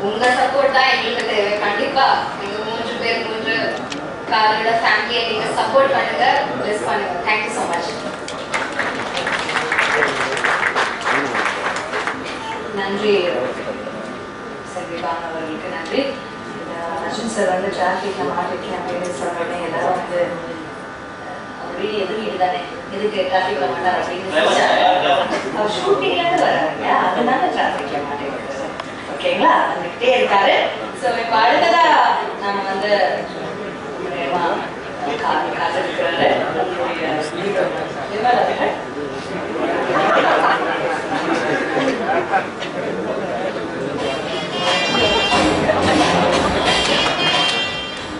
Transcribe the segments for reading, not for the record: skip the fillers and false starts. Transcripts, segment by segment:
உங்க சப்போர்ட் தான் எங்களுக்கு தேவை. கண்டிப்பா நீங்க 3 பேர் 3 காரோட ஃபேமிலியை நீங்க சப்போர்ட் பண்ணுங்க, பிளஸ் பண்ணுங்க. Thank you so much. நன்றி செல்விபான் அவர்களுக்கு நன்றி. அர்ஜுன் சார் வந்து டிராஃபிக்ல மாட்டிருக்கேன் அப்படின்னு சொன்னோடனே எல்லாரும் வந்து அப்படியே எதிர்க்கிட்டு தானே எதுக்கு டிராஃபிக்ல மாட்டார் அப்படின்னு அவர் ஷூட்டிங்லேருந்து வர்றாங்க, அதனால டிராஃபிக்ல மாட்டேங்கிறது. ஓகேங்களா, வந்துகிட்டே இருக்காரு. ஸோ இப்போ அடுத்ததா நம்ம வந்து காசு இருக்கிறாரு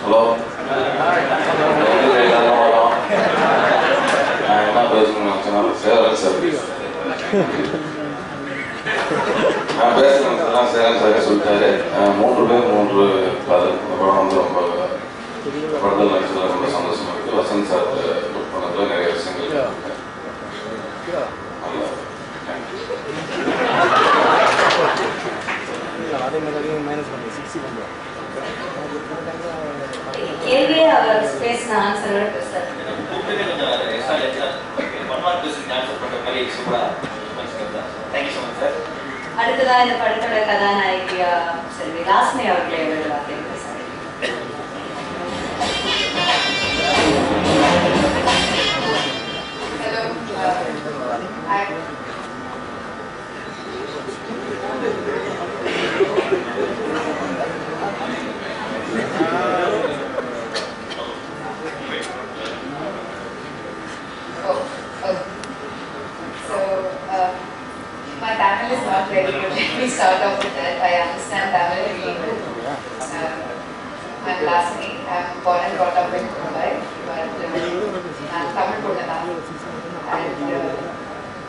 ஹலோ, நான் என்ன பேசணும்னு சேரன் சர்வீஸ் நான் பேசுறேன் சேரன் சார் சொல்லிட்டாரு. 3 பேர் 3 படம் வந்து ரொம்ப படத்தில் நடிச்சதில் ரொம்ப சந்தோஷமா இருக்கு. வசந்த் சார் புக் பண்ணதில் நிறைய விஷயங்கள் நல்லா அதே மாதிரி மைனஸ் பண்ணி 60 பண்ணுவோம். கேள்வியே அவர் ஸ்பேஸ் நான் ஆன்சரோட பேசுறேன். அடுத்ததா இந்த படத்தோட கதாநாயகியா செல்வி ராஸ்மி அவர்களை வார்த்தை பேசுறேன். My Tamil is not very good. Let me start off with that. I understand Tamil really good. I'm Lasmi. I'm born and brought up in Mumbai, but I'm Tamil Purnada. And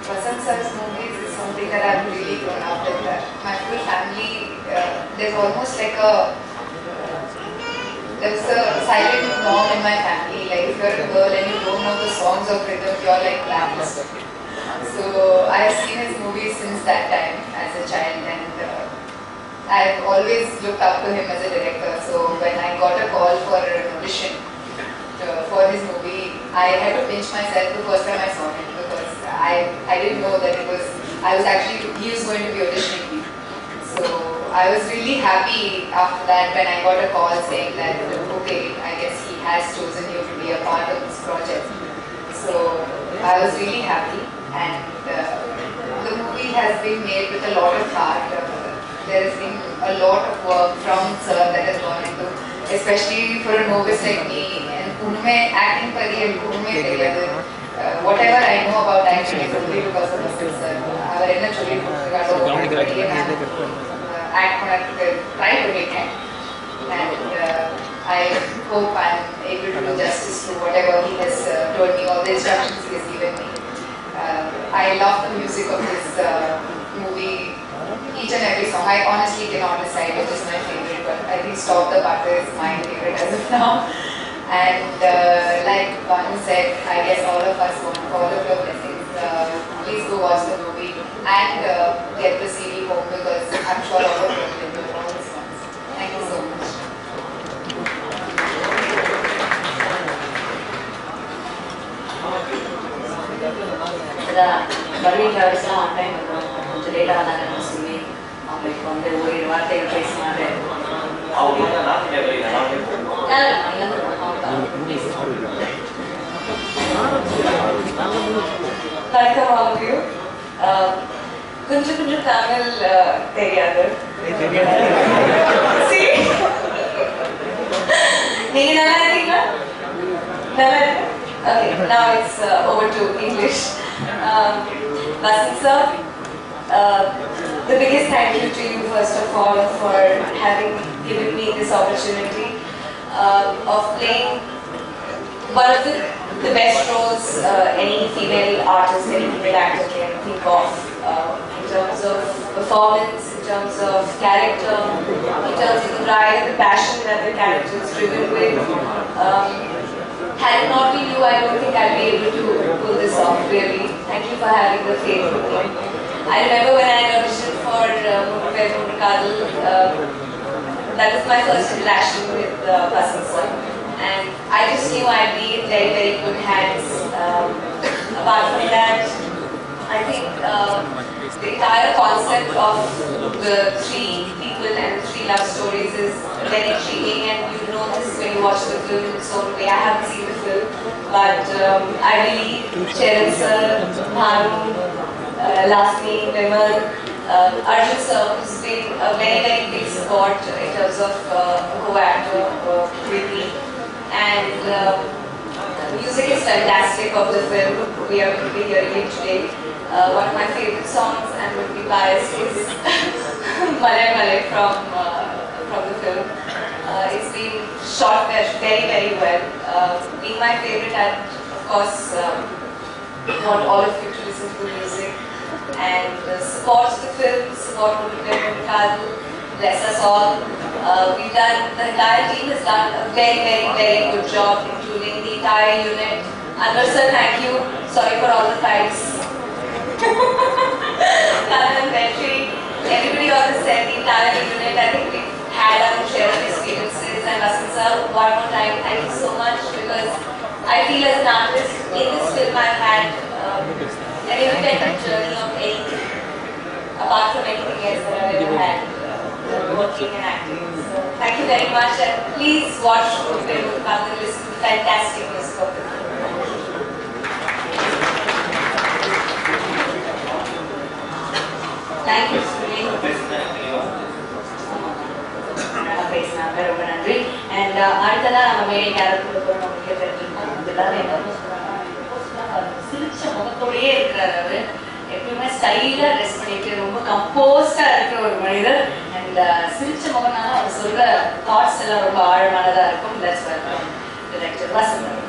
Vasant sir's movies is something that I've really grown up with. My full family, there's almost like there's a silent mom in my family. Like if you're a girl and you don't know the songs of rhythm, you're like blacklisted. So I have seen his movies since that time as a child, and I've always looked up to him as a director. So when I got a call for an audition for his movie, I had to pinch myself the first time I saw him, because I didn't know that he was going to be auditioning me. So I was really happy after that when I got a call saying that okay, I guess he has chosen you to be a part of this project. So I was really happy, and the movie has been made with a lot of heart. There has been a lot of work from sir that has gone into, especially for a novice like me, and unume acting pari and unume theriyadu. Whatever I know about acting is only because of Vasant sir. Our enna solli act பண்ண try பண்ணிருக்கேன், and I hope I'm able to do justice to whatever he has told me, all the instructions he has given me. I love the music of this movie, each and every song. I honestly cannot decide which is my favorite, but I think Stop the Butter is my favorite as of now. And like Banu said, I guess all of us want all of your blessings. Please go watch the movie and get the CD home, because I'm sure all of you will enjoy all the songs. Thank you so much. பர்வி டிராவல்ஸ்லாம் on time வரும், கொஞ்சம் லேட்டாக வந்தாங்கன்னு சொல்லி அவங்களுக்கு வந்து ஒரு வார்த்தைகள் பேசினாரு. வணக்கம் அவங்களையும். கொஞ்சம் கொஞ்சம் தமிழ் தெரியாது. நீங்க நல்லா இருக்கீங்களா? நல்லா இருக்கு. Okay, now it's over to English. Vasant sir, the biggest thank you to you first of all for having given me this opportunity of playing one of the best roles any female artist, any female actor can think of, in terms of performance, in terms of character, in terms of the drive and the passion that the character is driven with. Had it not been you, I don't think I'd be able to pull this off, really. Thank you for having the faith in me. I remember when I auditioned for Muthu Pedru Kadal. That was my first interaction with Vasan sir, and I just knew I'd be in very, very good hands. Apart from that, I think the entire concept of the three people and three love stories is very intriguing, and you know this when you watch the film in its own way. I haven't seen the film, but I believe Charan sir, Bhanu, Lasmi, Vimal, Arjun sir, who's been a very, very big support in terms of co-actor with me, and the music is fantastic of the film. We are going to be hearing it today. One of my favorite songs, and would be biased, is Malay Malay from the film. It's been shot very, very well. Being my favorite, I of course want all of you to listen to the music and support the film, support Udupem Kadal, bless us all. The entire team has done a very, very, very good job, including the entire unit. Anwar sir, thank you. Sorry for all the fights. Karan and Vetri, everybody on the set, the entire unit, I think we've had our share of experiences. And Vasan sir, one more time, thank you so much, because I feel as an artist, in this film I've had an independent journey of anything, apart from anything else that I've ever had working and acting. So thank you very much, and please watch Udupem Kadal and listen to the fantastic music of the film. Thank you, Sunil. ரொம்ப நன்றி. And அடுத்ததான் நம்ம மேலே character நமக்கு தெரிஞ்சிருக்கோம். எல்லாரும் என்ன சிரிச்ச முகத்தோடையே இருக்கிறார் அவரு. எப்பயுமே ஸ்டைலா ட்ரெஸ் பண்ணிட்டு ரொம்ப கம்போஸ்டா இருக்கிற ஒரு மனிதர். அண்ட் சிரிச்ச முகம்னால அவர் சொல்ற தாட்ஸ் எல்லாம் ரொம்ப ஆழமானதா இருக்கும். Let's welcome director Vasanth.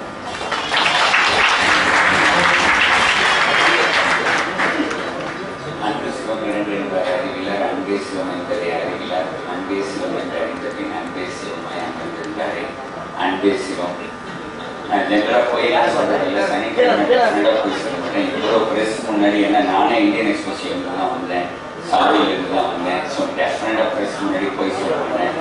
அன்பு சிவம் இரண்டு என்பார் அறிவிலார், அன்பே சிவம் என்பதை அறிவிலார், அன்பே சிவம் என்று அறிந்த பின் அன்பே சிவமாய் அமர்ந்திருந்தாரே. அன்பே சிவம் ஜென்ரலாக போயெல்லாம் சொல்கிறதில்ல, சனிக்கிழமை டெஃபினட்டாக போய் சொல்ல மாட்டேன். இவ்வளோ ப்ரெஸ் முன்னாடி, ஏன்னா நானே இந்தியன் எக்ஸ்போசிலேருந்து தான் வந்தேன், சாவியிலேருந்து தான் வந்தேன். ஸோ டெஃபினட்டாக ப்ரெஸ் முன்னாடி போய் சொல்ல மாட்டேன்.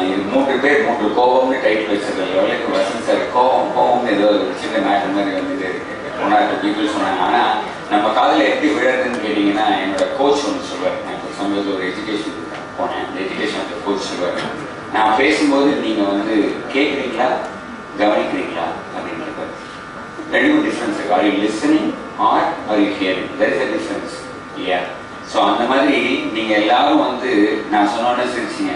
இது 3 பேர் 3 கோபம்னு டைட்டில் வச்சிருக்க லெவலுக்கு வசந்த் சார் கோபம்னு ஏதோ சின்ன மேட்டர் மாதிரி வந்துட்டு இருக்கு. 1 or 2 people சொன்னாங்க. ஆனால் நம்ம காதில் எப்படி விழுறதுன்னு கேட்டிங்கன்னா, என்னோட கோச் ஒன்று சொல்லுவார். நான் இப்போ சமயத்தில் ஒரு எஜுகேஷன் போனேன். அந்த எஜுகேஷனுக்கு கோச் சொல்லுவார், நான் பேசும்போது நீங்கள் வந்து கேட்குறீங்களா கவனிக்கிறீங்களா அப்படின்னு இருப்பார். ரெண்டும் டிஃப்ரென்ஸ் இருக்கு. Are you listening are you hearing? There is a difference இல்லையா? ஸோ அந்த மாதிரி நீங்கள் எல்லாரும் வந்து நான் சொன்னோன்னே சிரிச்சிங்க.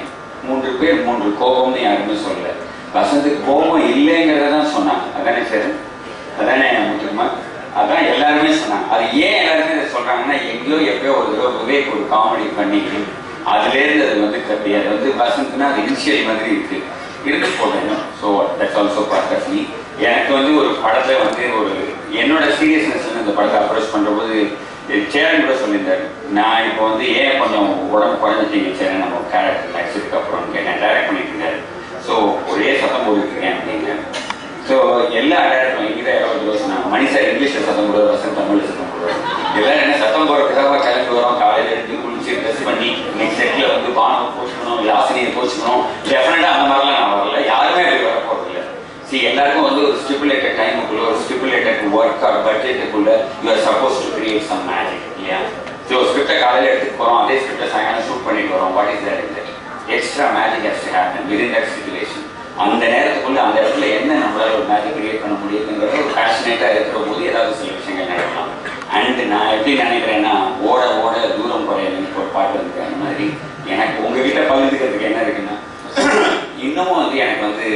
3 பேர் 3 கோபம்னு யாருமே சொல்லலை. வசந்துக்கு கோபம் இல்லைங்கிறத தான் சொன்னாங்க. அதானே சார்? அதானே முக்கியமா? அதான் எல்லாருமே சொன்னாங்க. அது ஏன் எல்லாருமே இதை சொல்றாங்கன்னா, எங்கேயோ எப்பயோ ஒரு தடவை விவேக் ஒரு காமெடி பண்ணி அதுலேருந்து அது வந்து கட்டி அது வந்து வசந்த்னா அது இனிஷியல் மாதிரி இருந்து போடணும். So that's also part of me. எனக்கு வந்து ஒரு படத்தில் வந்து ஒரு என்னோட சீரியஸ்னஸ் இந்த படத்தை அப்ரோச் பண்ணுறபோது சேரன் கூட சொல்லியிருந்தாரு, நான் இப்போ வந்து ஏன் கொஞ்சம் உடம்பு குறைஞ்சிட்டீங்க சேரன் நம்ம கேரக்டர் நடிச்சதுக்கு அப்புறம்னு கேட்டேன். டைரக்ட் பண்ணிட்டு இருந்தாரு. ஸோ ஒரே சத்தம் போட்டுருக்கேன் அப்படின்னு. ஸோ எல்லா டேரக்டரும் எங்கிட்ட யாராவது சொன்னாங்க, மணி சார் இங்கிலீஷில் சத்தம் போடுவார், வசந்த் தமிழில் சத்தம் போடுவார். எல்லாரும் என்ன சத்தம் போடுறதுக்காக கிளம்பி வரோம், காலையில் எடுத்து குளிச்சு ட்ரெஸ் பண்ணி நெக்ஸ்ட் செட்டில் வந்து பானம் போச்சுக்கணும், லாசினியை போச்சுக்கணும். டெஃபினட்டாக அந்த மாதிரிலாம் நான் வரல, யாருமே அப்படி வர போகிறதில்ல. எல்லாருக்கும் வந்து ஒரு ஸ்டிப்புலேட்டட் டைமுக்குள்ள, ஒரு ஸ்டிப்புலேட்டட் ஒர்க் ஆர் பட்ஜெட்டுக்குள்ள you are suppose to create some magic இல்லையா? ஸோ ஸ்கிரிப்டை காலையில் எடுத்துட்டு போகிறோம், அதே ஸ்கிரிப்டை சாயங்காலம் ஷூட் பண்ணிட்டு வரோம். What is that? இந்த extra magic has to happen within that situation. அந்த நேரத்துக்குள்ள அந்த இடத்துல என்ன நம்மளால ஒரு மேஜிக் கிரியேட் பண்ண முடியுதுங்கிற ஒரு பேஷனேட்டாக இருக்கிற போது ஏதாவது சில விஷயங்கள் நடக்கலாம். அண்ட் நான் எப்படி நினைக்கிறேன்னா, ஓட ஓட தூரம் குறையலன்னு ஒரு பாட்டு இருக்கு. அந்த மாதிரி எனக்கு உங்ககிட்ட பகிர்ந்துக்கிறதுக்கு என்ன இருக்குன்னா, இன்னமும் வந்து எனக்கு வந்து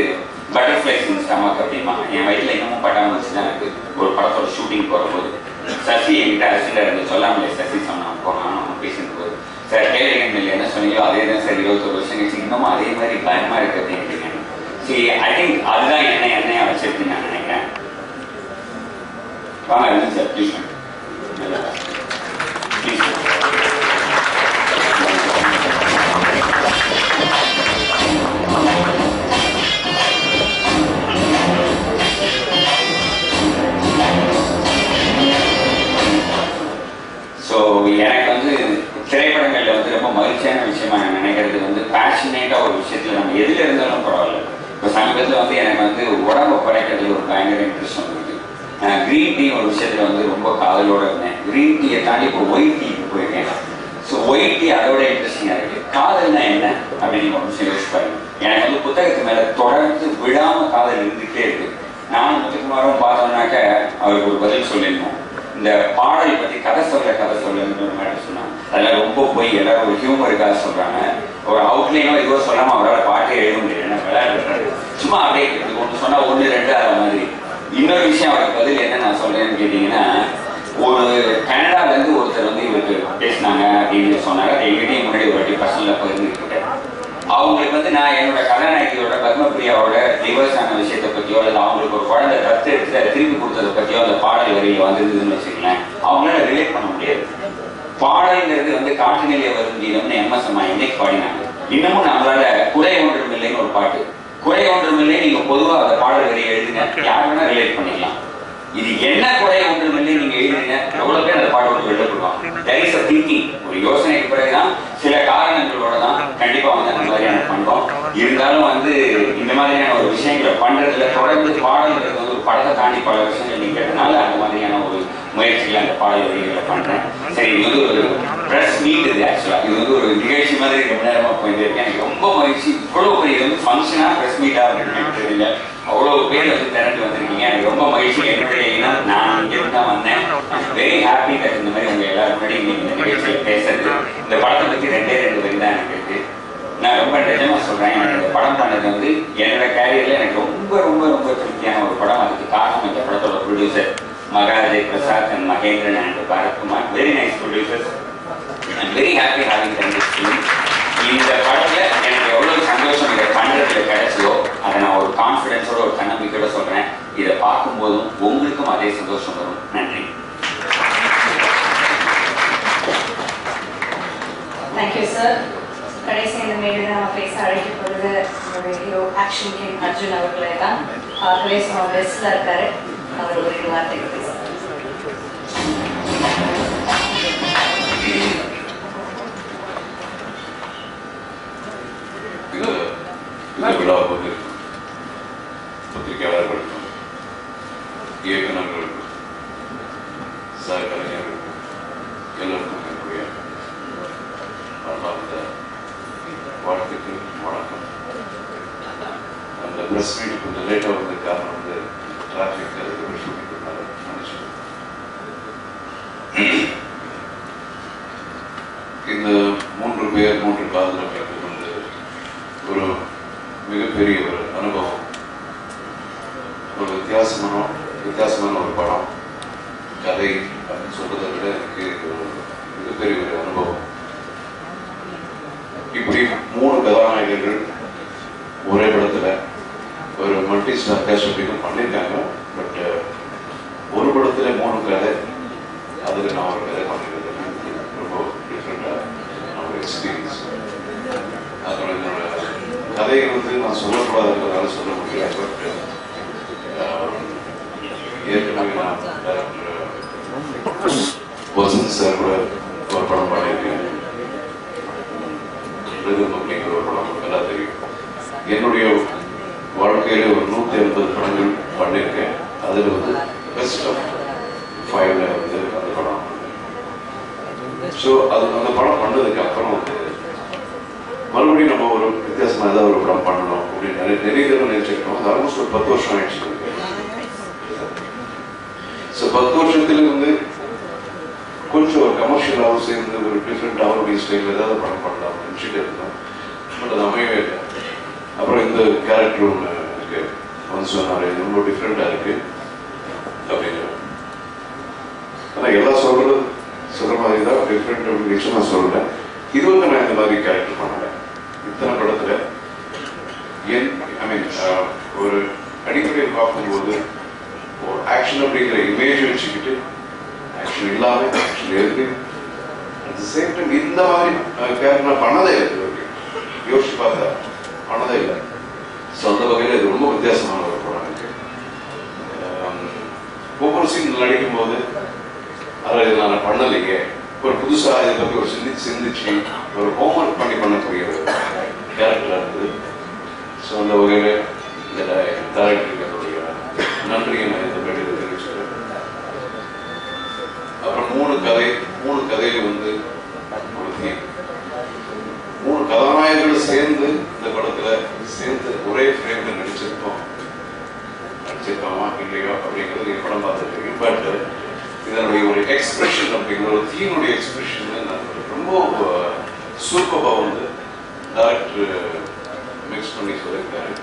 பட்டர்ஃப்ளைஸ் இன் ஸ்டமக் அப்படிமா என் வயிற்றில் இன்னமும் பட்டாமல் வச்சு தான் எனக்கு ஒரு படத்தோட ஷூட்டிங் போகும்போது சசி என்கிட்ட அசிஸ்டண்டாக இருந்து சொல்லாமலே சசி சொன்னான் போனான் நம்ம பேசிட்டு போது, சார் கேள்வி என்ன சொன்னீங்களோ அதே தான் சார் 21 வருஷம் கழிச்சு இன்னமும் அதே மாதிரி பயமா இருக்கு அப்படின்னு. சரி, ஐ திங்க் அதுதான் என்னையா வச்சிருக்கு நான் நினைக்கிறேன். வாங்க சார் ப்ளீஸ் ப்ளீஸ். ஸோ எனக்கு வந்து திரைப்படங்களில் வந்து ரொம்ப மகிழ்ச்சியான விஷயமா நான் நினைக்கிறது வந்து பேஷனேட்டாக ஒரு விஷயத்தில் நம்ம எதில் இருந்தாலும் பரவாயில்ல. இப்போ சமீபத்தில் வந்து எனக்கு வந்து உடம்பு குறைக்கிறதுல ஒரு பயங்கர இன்ட்ரெஸ்ட் வந்துருக்கு. க்ரீன் டீ ஒரு விஷயத்தில் வந்து ரொம்ப காதலோடு இருந்தேன். க்ரீன் டீயை தாண்டி இப்போ ஒயிட் டீக்கு போயிருக்கேன். ஸோ ஒயிட் டீ அதோட இன்ட்ரெஸ்டிங்காக இருக்குது. காதல்னா என்ன அப்படின்னு ஒரு விஷயம் யோசிச்சு பாருங்க. எனக்கு வந்து புத்தகத்து மேலே தொடர்ந்து விடாமல் காதல் இருந்துகிட்டே இருக்கு. நானும் முத்துக்குமாரும் பார்த்தோம்னாக்க அவருக்கு ஒரு பதில் சொல்லியிருந்தோம். இந்த பாடலை பற்றி கதை சொல்லுன்னு ஒரு மேடம் சொன்னாங்க. அதெல்லாம் ரொம்ப போய் எல்லாரும் ஒரு ஹியூமருக்காக சொல்கிறாங்க. ஒரு அவுட்லைனோ இதுவோ சொல்லாமல் அவரால் பாட்டே எழுத முடியாது. என்ன விளையாடுறாரு சும்மா அப்படியே ஒன்று சொன்னால் 1 2 அது மாதிரி. இன்னொரு விஷயம் அவருக்கு பதில் என்ன நான் சொல்றேன்னு கேட்டீங்கன்னா, ஒரு கனடாலேருந்து ஒருத்தர் வந்து இவருக்கு பேசினாங்க அப்படின்னு சொன்னாங்க. எங்கிட்டையும் முன்னாடி ஒரு வாட்டி பர்சனலாக பகிர்ந்துக்கிட்டேன். அவங்களுக்கு வந்து நான் என்னோட கதாநாயகியோட பத்மபிரியாவோட டிவோர்ஸ் ஆன விஷயத்தை பற்றியோ அல்லது அவங்களுக்கு ஒரு குழந்தை தத்து எடுத்து அதை திருப்பி கொடுத்ததை பற்றியோ அந்த பாடல் வரியில் வந்துருதுன்னு வச்சுக்கலாம், அவங்களால ரிலேட் பண்ண முடியாது. பாடல்ங்கிறது வந்து காட்டு நிலைய வரும் கீதம்னு MS அம்மா என்னைக்கு பாடினாங்க. இன்னமும் நம்மளால குறை ஒன்றும் இல்லைன்னு ஒரு பாட்டு, குறை ஒன்றும் இல்லை நீங்க பொதுவாக அந்த பாடல் வரியை எழுதுங்க, யார் வேணா ரிலேட் பண்ணிக்கலாம். இது என்ன குறை ஒன்றும் இல்லை நீங்க எழுதுங்க, எவ்வளவு பேர் அந்த பாடலுக்கு வெளிப்படுவாங்க. There is a thinking. ஒரு யோசனைக்கு பிறகுதான் சில காரணங்களோட தான் கண்டிப்பா வந்து அந்த மாதிரியான பண்றோம். இருந்தாலும் வந்து இந்த மாதிரியான ஒரு விஷயங்களை பண்றதுல தொடர்ந்து பாடல்கள் வந்து ஒரு படத்தை தாண்டி பல விஷயங்கள் நீங்கிறதுனால அந்த மாதிரியான ஒரு முயற்சிகளை அந்த பாடல் வரிகளை பண்றேன். சரி, இது வந்து ஒரு ப்ரெஸ் மீட். இது ஆக்சுவலா இது வந்து ஒரு நிகழ்ச்சி மாதிரி ரொம்ப நேரமா போயிட்டு இருக்கேன். எனக்கு ரொம்ப மகிழ்ச்சி. இவ்வளவு பெரிய இது வந்து ஃபங்க்ஷனா ப்ரெஸ் மீட்டா அப்படின்னு தெரியல. அவ்வளவு பேர் வந்து திரண்டு வந்திருக்கீங்க. எனக்கு ரொம்ப மகிழ்ச்சி. என்னுடைய இனம் நான் இங்கிருந்து தான் வந்தேன். வெரி ஹாப்பி தட் இந்த மாதிரி உங்க எல்லாரும் முன்னாடி இன்னைக்கு இந்த நிகழ்ச்சியில் பேசுறது. இந்த படத்தை பத்தி 2 வரி தான் எனக்கு இருக்கு. நான் ரொம்ப நிஜமா சொல்றேன், எனக்கு இந்த படம் பண்ணது வந்து என்னோட கேரியர்ல எனக்கு ரொம்ப ரொம்ப ரொம்ப திருப்தியான ஒரு படம். அதுக்கு காரணம் இந்த படத்தோட producer Mahajay Prasad and Mahendran and Bharathkumar. Very nice producers. I'm very happy having done this film. இந்த படத்துல எனக்கு எவ்வளவு சந்தோஷம் இதை பண்றதுல கிடைச்சதோ அதை நான் ஒரு கான்ஃபிடன்ஸோட ஒரு தன்னம்பிக்கையோட சொல்றேன். இதை பார்க்கும்போதும் உங்களுக்கும் அதே சந்தோஷம் வரும். நன்றி. Thank you sir. கடைசி இந்த மேடையில் நம்ம பேச அழைக்கப்படுது நம்மளுடைய ஹீரோ ஆக்ஷன் கிங் அர்ஜுன் அவர்களே தான். பார்க்கவே சும்மா பெஸ்ட்ல இருக்காரு. அவர் ஒரு 2 வார்த்தைக்கு பேசுறாரு. பத்திரிகையாளர்களுக்கும் இயக்குநர்களுக்கும் சக கலைஞர்களுக்கும் எல்லோருக்கும் என்னுடைய மனமார்ந்த வாழ்த்துக்கள், வணக்கம். அந்த பிரஸ் மீட் கொஞ்சம் லேட்டாக வந்த காரணம் வந்து டிராஃபிக் அதுக்கு ஷூட்டிங்னால மன்னிச்சு. இந்த 3 பேர் 3 காதலர்களுக்கு வந்து ஒரு மிகப்பெரிய ஒரு அனுபவம். ஒரு வித்தியாசமான ஒரு படம் கதை அப்படின்னு சொல்றதை விட எனக்கு ஒரு மிகப்பெரிய ஒரு அனுபவம். இப்படி 3 கதாநாயகர்கள் ஒரே படத்துல ஒரு மல்டி ஸ்டார் கேஸ்ட் அப்படின்னு பண்ணியிருக்காங்க. பட் ஒரு படத்துல 3 கதை, அதுல நான் ஒரு கதை பண்ணிருக்கேன். ரொம்ப டிஃப்ரெண்டான ஒரு எக்ஸ்பீரியன்ஸ். அதோட என்னோட கதையை வந்து நான் சொல்லக்கூடாதுன்றதால சொல்ல முடியல. பட் ஏற்கனவே நான் வசந்த் சார் கூட ஒரு படம் பண்ணியிருக்கேன். அப்படிங்கிற ஒரு படம் எல்லாம் தெரியும். என்னுடைய வாழ்க்கையில ஒரு 180 படங்கள் பண்ணியிருக்கேன். அதில் வந்து பெஸ்ட் ஆஃப் 5ல வந்து அந்த படம். ஸோ அது அந்த படம் பண்ணதுக்கு அப்புறம் வந்து மறுபடியும் நம்ம ஒரு வித்தியாசமா ஏதாவது ஒரு படம் பண்ணணும் அப்படின்னு நிறைய தடவை நினைச்சிருக்கோம். அது ஆல்மோஸ்ட் ஒரு 10 வருஷம் ஆயிடுச்சு. ஸோ 10 வருஷத்துல இருந்து கொஞ்சம் ஒரு கமர்ஷியலாகவும் சேர்ந்து ஒரு டிஃப்ரெண்டாகவும் அப்படி ஸ்டைலில் ஏதாவது படம் பண்ணலாம் நினச்சிட்டு இருந்தோம். பட் அது அமையவே இல்லை. அப்புறம் இந்த கேரக்டர் ஒன்று இருக்கு, வந்து சொன்னார் இது ரொம்ப டிஃப்ரெண்டாக இருக்கு அப்படின்னு. ஆனால் எல்லாம் சொல்ற மாதிரி தான் டிஃப்ரெண்ட் அப்படின்னு நான் சொல்றேன். இது வந்து நான் இந்த மாதிரி கேரக்டர் பண்ணல. இத்தனை படத்துல ஒரு அடிப்படையில் பார்க்கும்போது ஒரு ஆக்ஷன் அப்படிங்கிற இமேஜ் வச்சுக்கிட்டு ஆக்ஷன் இல்லாம ஆக்ஷன் இருக்கு. அட் தி சேம் டைம் இந்த மாதிரி கேரக்டர் நான் பண்ணதே இல்லை. யோசிச்சு பார்த்தா பண்ணதே இல்லை. ஸோ அந்த வகையில் இது ரொம்ப வித்தியாசமான ஒரு படம் இருக்கு. ஒவ்வொரு சீன் நடிக்கும் போது அதை நான் பண்ணலையே ஒரு புதுசாக இதை பற்றி ஒரு சிந்திச்சு ஒரு ஹோம்ஒர்க் பண்ணக்கூடிய ஒரு கேரக்டராக இருக்குது. ஸோ அந்த வகையில் இந்த டைரக்டருக்கு என்னுடைய நன்றியை நான் இந்த பேட்டியில் தெரிவிச்சுக்கிறேன். அப்புறம் மூணு கதையில் வந்து ஒரு தீம், 3 கதாநாயகர்கள் சேர்ந்து இந்த படத்தில் சேர்ந்து ஒரே ஃப்ரேமில் நடிச்சிருக்கோமா இல்லையோ அப்படிங்கிறது நீங்கள் படம் பார்த்துருக்கீங்க. பட் இதனுடைய ஒரு எக்ஸ்பிரஷன் அப்படிங்கிற ஒரு தீனுடைய எக்ஸ்பிரஷன் நான் ரொம்ப சூப்பராக வந்து டைரக்டர் மிக்ஸ் பண்ணி சொல்லியிருக்காரு.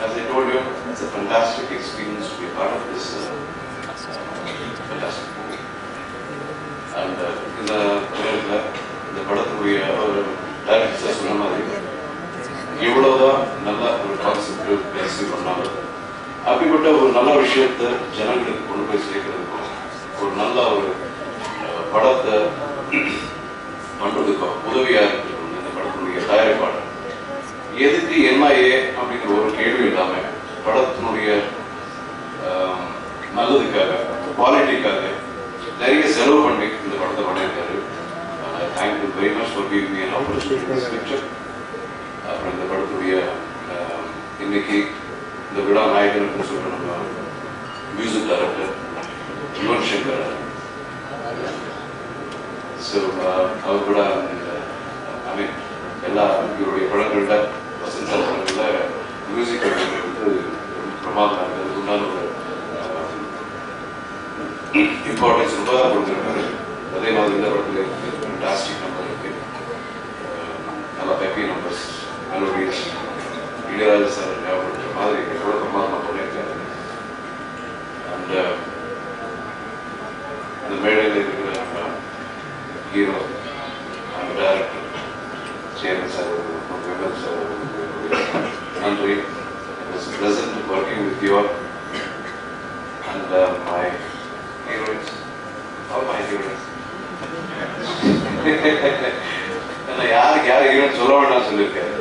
As I told you, it's a fantastic experience to be part of this fantastic movie. And இந்த நேரத்தில் இந்த படத்துடைய டைரக்டர் சொன்ன மாதிரி எவ்வளவுதான் நல்லா ஒரு கான்செப்ட் பேசி பண்ணாலும் அப்படிப்பட்ட ஒரு நல்ல விஷயத்தை ஜனங்களுக்கு கொண்டு போய் சேர்க்கறதுக்கும் ஒரு நல்ல ஒரு படத்தை பண்றதுக்கும் உதவியா இருக்கிறது இந்த படத்தினுடைய தயாரிப்பாளர். எதுக்கு NIA அப்படிங்கிற ஒரு கேள்வி இல்லாம படத்தினுடைய நல்லதுக்காக குவாலிட்டிக்காக நிறைய செலவு பண்ணி இந்த படத்தை பண்ணியிருக்காரு. Thank you very much for giving me an opportunity in this picture. அப்புறம் இந்த படத்துடைய இன்னைக்கு இந்த விழா நாயகன் சொல்ற நம்ம music director Yuvan Shankar. So அவர் கூட ஐ மீன் எல்லா இவருடைய படங்கள்ல வசந்த் சார் படங்கள்ல மியூசிக் வந்து பிரமாதமாக இருக்கிறதுக்கு உண்டான ஒரு இம்பார்ட்டன்ஸ் ரொம்ப கொடுத்துருக்காரு. அதே மாதிரி இந்த படத்துல ஃபேண்டாஸ்டிக் நம்பர் இருக்கு, நல்லா happy numbers, melodies, Ilaiyaraaja sir ஞாபகப்படுத்துற மாதிரி எவ்வளோ பிரமாதமாக பண்ணியிருக்காரு. அண்ட் இந்த மேடையில் இருக்கிற hero and director chairman sir, Vimal sir, நன்றி. It was a pleasant working with you all and my heroines, all my heroines. யாருக்கு யார் ஹீரோன்னு சொல்ல வேண்டாம் சொல்லியிருக்காரு.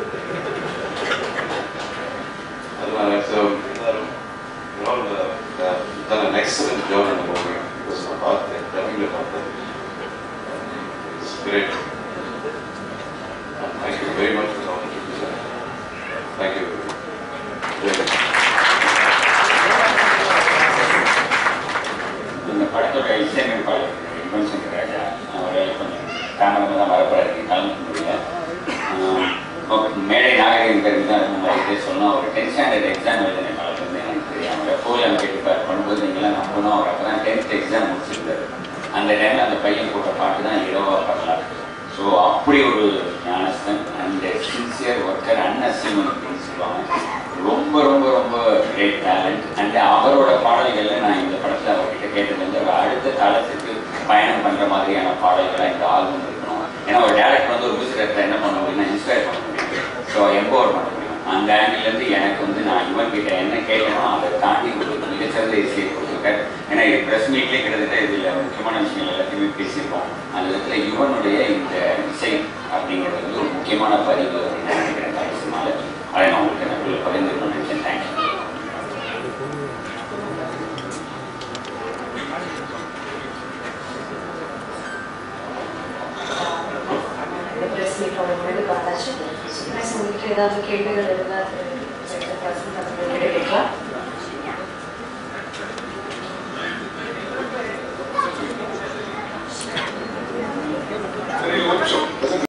அதனால எல்லாரும் done an excellent job in the movie. Because நான் பார்த்தேன், தமிழில் பார்த்தேன். It's great. And thank you very much for the opportunity, sir. Thank you. இந்த படத்தோட இசையமைப்பாளர் யுவன் சங்கர் ராஜா அவரால் கொஞ்சம் தாமதமாக தான் வரப்படாது, கலந்துக்க முடியல. மேடை நாகரிகம் கருதி தான் அந்த மாதிரி சொன்னோம். ஒரு 10th ஸ்டாண்டர்ட் எக்ஸாம் எழுதின காலத்துல இருந்து எனக்கு தெரியாமல் ஃபோனில் கேட்டுப்பார் பண்ணும்போது நீங்களாம் நான் போனோம். அவர் அப்போ தான் 10th எக்ஸாம் முடிச்சிருந்தாரு. அந்த டைமில் அந்த பையன் போட்ட பாட்டு தான் இரவா பாடலாம். ஸோ அப்படி ஒரு ஞானஸ்தன் அண்ட் சின்சியர் ஒர்க்கர், அன்அசீவன் அப்படின்னு சொல்லுவாங்க. ரொம்ப ரொம்ப ரொம்ப கிரேட் டேலண்ட். அண்ட் அவரோட பாடல்களில் நான் இந்த படத்தில் அவர்கிட்ட கேட்டது வந்து அவர் அடுத்த காலத்துக்கு பயணம் பண்ணுற மாதிரியான பாடல்களாக இந்த ஆல்பம் இருக்கணும். ஏன்னா ஒரு டேரக்டர் வந்து ஒரு மியூசிக் டைரக்டர் என்ன பண்ண முடியும்னா இன்ஸ்பயர் பண்ண முடியும், ஸோ எம்பவர் பண்ண முடியும். அந்த ஆங்கிலேருந்து எனக்கு வந்து நான் யுவன் கிட்ட என்ன கேட்கணும் அதை தாண்டி ஒரு மிகச்சிறந்த இசையை கொடுத்துருக்காரு. ஏன்னா இது ப்ரெஸ் மீட்லேயே கிட்டத்தட்ட இதில் முக்கியமான விஷயங்கள் எல்லாத்தையுமே பேசியிருக்கோம். அந்த விதத்தில் யுவனுடைய இந்த இசை அப்படிங்கிறது வந்து ஒரு முக்கியமான பதிவு அப்படின்னு நினைக்கிறேன். சினிமாவில் அதை நான் உங்களுக்கு நடுவில் பகிர்ந்துக்கணும்னு நினைச்சேன். தேங்க்யூ. பார்த்தாச்சு. உங்ககிட்ட ஏதாவது கேள்விகள் இருந்தால் கேட்கலாம்.